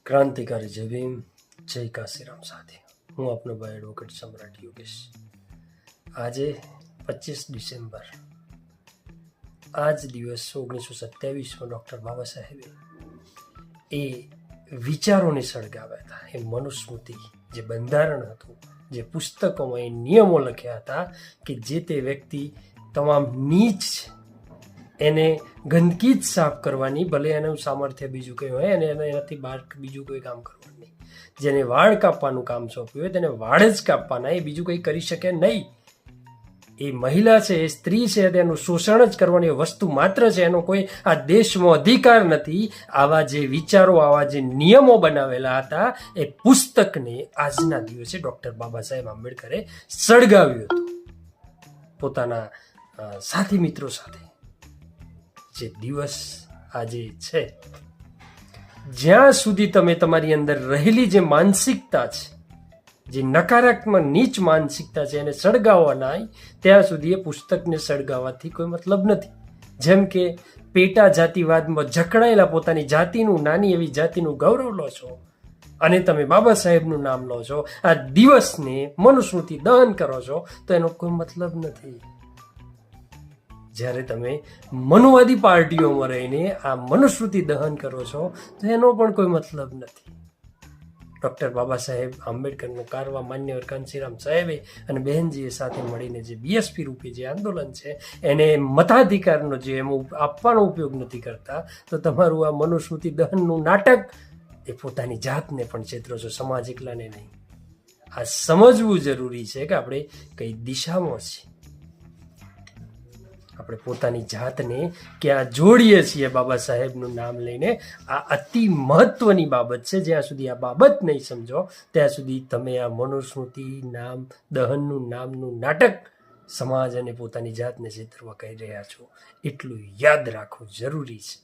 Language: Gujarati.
ક્રાંતિકારી જય ભીમ, જય કાશીરામ સાથે હું આપનો ભાઈ એડવોકેટ સમ્રાટ યોગેશ. આજે 25 ડિસેમ્બર, આજ દિવસ 1927માં ડૉક્ટર બાબા સાહેબે એ વિચારોને સળગાવ્યા હતા. એ મનુસ્મૃતિ જે બંધારણ હતું, જે પુસ્તકોમાં એ નિયમો લખ્યા હતા કે જે તે વ્યક્તિ તમામ નીચ છે એને ગંદકી જ સાફ કરવાની, ભલે એનું સામર્થ્ય બીજું કંઈ હોય અને એનાથી બહાર બીજું કોઈ કામ કરવાનું નહીં. જેને વાળ કાપવાનું કામ સોંપ્યું હોય તેને વાળ જ કાપવાના, એ બીજું કંઈ કરી શકે નહીં. એ મહિલા છે, એ સ્ત્રી છે, તેનું શોષણ જ કરવાની વસ્તુ માત્ર છે, એનો કોઈ આ દેશમાં અધિકાર નથી. આવા જે વિચારો, આવા જે નિયમો બનાવેલા હતા એ પુસ્તકને આજના દિવસે ડૉક્ટર બાબા સાહેબ આંબેડકરે સળગાવ્યું હતું પોતાના સાથી મિત્રો સાથે. જે દિવસ આજે છે, જ્યાં સુધી તમે તમારી અંદર રહેલી જે માનસિકતા છે, જે નકારાત્મક નીચ માનસિકતા છે, એને સળગાવવાના ત્યાં સુધી એ પુસ્તકને સળગાવવાથી કોઈ મતલબ નથી. જેમ કે પેટા જાતિવાદમાં જકડાયેલા પોતાની જાતિનું, નાની એવી જાતિનું ગૌરવ લો છો અને તમે બાબા સાહેબનું નામ લો છો, આ દિવસને મનુસ્મૃતિ દહન કરો છો, તો એનો કોઈ મતલબ નથી. જ્યારે તમે મનુવાદી પાર્ટીઓમાં રહીને આ મનુસ્મૃતિ દહન કરો છો તો એનો પણ કોઈ મતલબ નથી. ડૉક્ટર બાબા સાહેબ આંબેડકરનું કારવા માન્યવર કાંશીરામ સાહેબે અને બહેનજીએ સાથે મળીને જે બીએસપી રૂપી જે આંદોલન છે એને મતાધિકારનો જે એમ આપવાનો ઉપયોગ નથી કરતા, તો તમારું આ મનુસ્મૃતિ દહનનું નાટક એ પોતાની જાતને પણ છેતરો છો, સમાજ એકલાને નહીં. આ સમજવું જરૂરી છે કે આપણે કઈ દિશામાં છીએ, આપણે પોતાની જાતને ક્યાં જોડીએ છીએ બાબા સાહેબનું નામ લઈને. આ અતિ મહત્વની બાબત છે. જ્યાં સુધી આ બાબત નહીં સમજો ત્યાં સુધી તમે આ મનુસ્મૃતિ નામ દહનનું નામનું નાટક સમાજ અને પોતાની જાતને છેતરવા કહી રહ્યા છો, એટલું યાદ રાખવું જરૂરી છે.